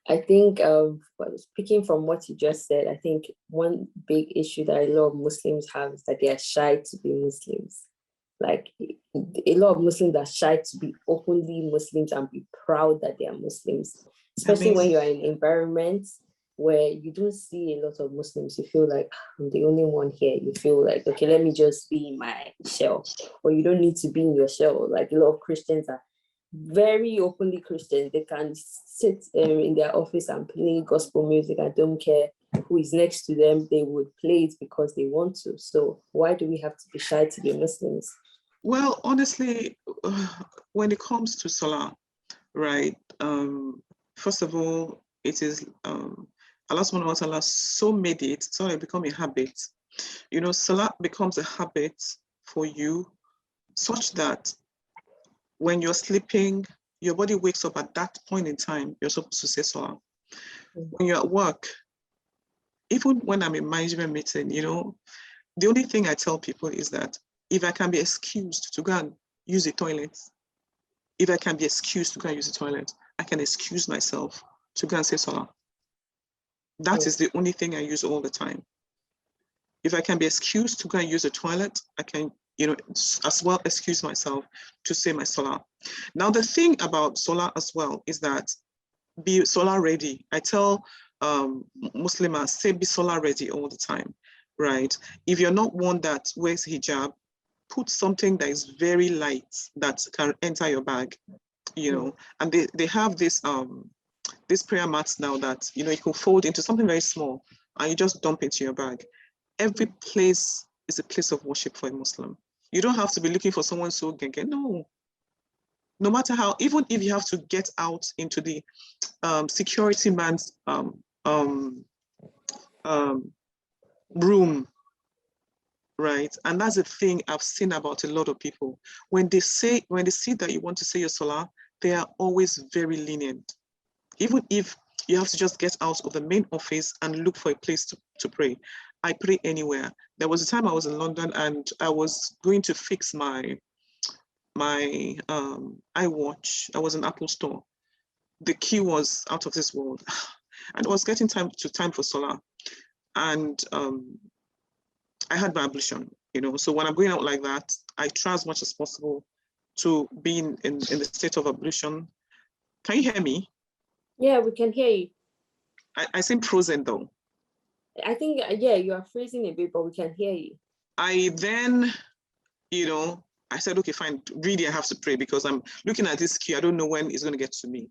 I think, speaking from what you just said, I think one big issue that a lot of Muslims have is that they are shy to be Muslims. Like a lot of Muslims are shy to be openly Muslims and be proud that they are Muslims, I especially mean, when you are in environments where you don't see a lot of Muslims. You feel like I'm the only one here. You feel like, okay, let me just be in my shell, or you don't need to be in your shell. Like a lot of Christians are very openly Christian. They can sit in their office and play gospel music. I don't care who is next to them. They would play it because they want to. So why do we have to be shy to be Muslims? well, honestly, when it comes to Salah, right? First of all, it is Allah subhanahu wa ta'ala so made it so it become a habit. You know, Salah becomes a habit for you such that when you're sleeping, your body wakes up at that point in time, you're supposed to say Salah. When you're at work, even when I'm in management meeting, you know, the only thing I tell people is that if I can be excused to go and use the toilet, if I can be excused to go and use the toilet, I can excuse myself to go and say Salah. That is the only thing I use all the time. If I can be excused to go and use the toilet, I can, you know, as well excuse myself to say my Salah. Now, the thing about Salah as well is that be Salah ready. I tell Muslims, say be Salah ready all the time, right? If you're not one that wears hijab, put something that is very light that can enter your bag, you know. And they have this prayer mats now that, you know, you can fold into something very small and you just dump into your bag. Every place is a place of worship for a Muslim. You don't have to be looking for someone so genge. No. No matter how, even if you have to get out into the security man's room, right? And that's the thing I've seen about a lot of people. When they see that you want to say your Salah, they are always very lenient. Even if you have to just get out of the main office and look for a place to pray. I pray anywhere. There was a time I was in London and I was going to fix my iWatch. I was in Apple store. The key was out of this world. And it was getting time for Salah. And I had my ablution, you know. So when I'm going out like that, I try as much as possible to be in the state of ablution. Can you hear me? Yeah, we can hear you. I seem frozen though. I think, yeah, you are freezing a bit, but we can hear you. I then, you know, I said, okay, fine, really I have to pray because I'm looking at this queue. I don't know when it's going to get to me.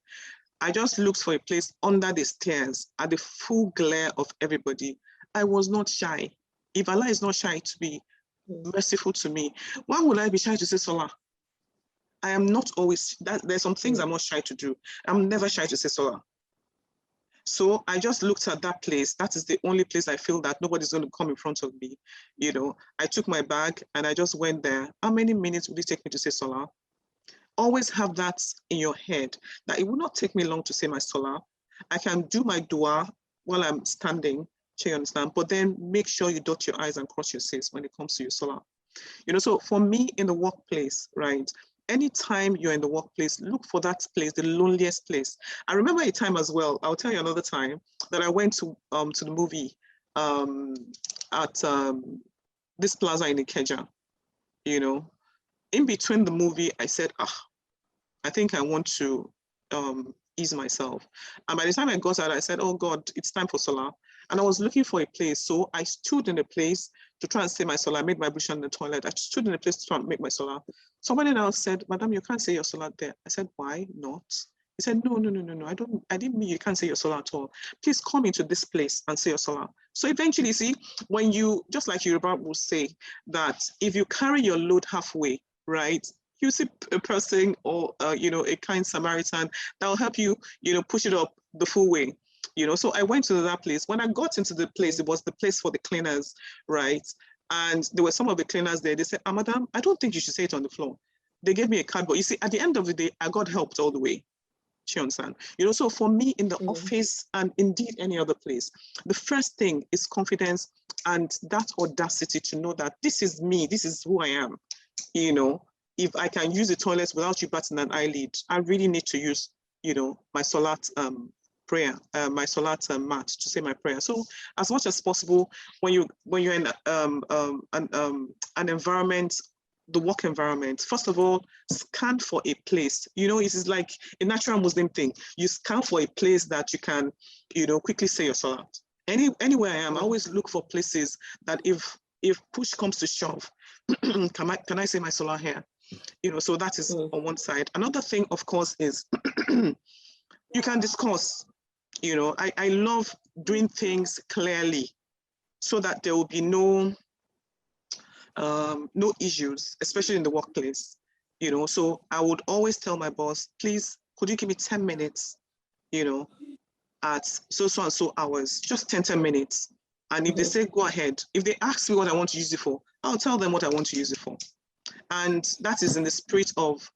I just looked for a place under the stairs at the full glare of everybody. I was not shy. If Allah is not shy to be merciful to me, why would I be shy to say Salah? I am not always, there's some things I'm not shy to do. I'm never shy to say Salah. So I just looked at that place. That is the only place I feel that nobody's going to come in front of me. You know, I took my bag and I just went there. How many minutes would it take me to say Salah? Always have that in your head, that it will not take me long to say my Salah. I can do my dua while I'm standing, you understand? But then make sure you dot your I's and cross your T's when it comes to your Salah. You know, so for me in the workplace, right? Anytime you're in the workplace, look for that place, the loneliest place. I remember a time as well, I'll tell you another time, that I went to the movie at this plaza in Ikeja, you know. In between the movie, I said, I think I want to ease myself. And by the time I got out, I said, oh God, it's time for Salah. And I was looking for a place. So I stood in a place to try and say my Salah. I made my ablution in the toilet. I stood in a place to try and make my Salah. Somebody else said, Madam, you can't say your Salah there. I said, why not? He said, no. I didn't mean you can't say your Salah at all. Please come into this place and say your Salah. So eventually, see, when you, just like Yoruba will say, that if you carry your load halfway, right, you see a person or, you know, a kind Samaritan that will help you, you know, push it up the full way. You know, so I went to that place. When I got into the place, it was the place for the cleaners, right? And there were some of the cleaners there. They said, Madam, I don't think you should say it on the floor. They gave me a card, but you see, at the end of the day, I got helped all the way. Do you understand? You know, so for me in the office and indeed any other place, the first thing is confidence and that audacity to know that this is me, this is who I am. You know, if I can use the toilet without you batting an eyelid, I really need to use, you know, my Salat prayer, my salat mat to say my prayer. So as much as possible, when you're in an environment, the work environment, first of all, scan for a place. You know, it is like a natural Muslim thing. You scan for a place that you can, you know, quickly say your salat. Anywhere I am, I always look for places that if push comes to shove, can I say my salah here? You know, so that is on one side. Another thing, of course, is you can discuss. You know, I love doing things clearly so that there will be no issues, especially in the workplace. You know, so I would always tell my boss, please, could you give me 10 minutes, you know, at so and so hours, just 10 minutes. And if they say, go ahead, if they ask me what I want to use it for, I'll tell them what I want to use it for. And that is in the spirit of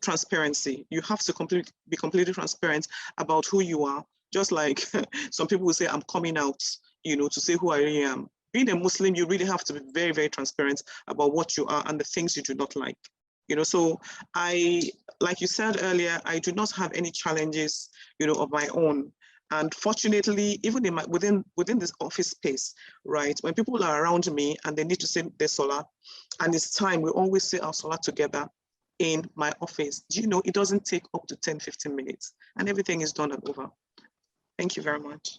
transparency. You have to be completely transparent about who you are. Just like some people will say, I'm coming out, you know, to say who I really am. Being a Muslim, you really have to be very, very transparent about what you are and the things you do not like. You know, so like you said earlier, I do not have any challenges, you know, of my own. And fortunately, even in within this office space, right, when people are around me and they need to say their salah, and it's time, we always say our salah together in my office. Do you know, it doesn't take up to 10, 15 minutes, and everything is done and over. Thank you very much.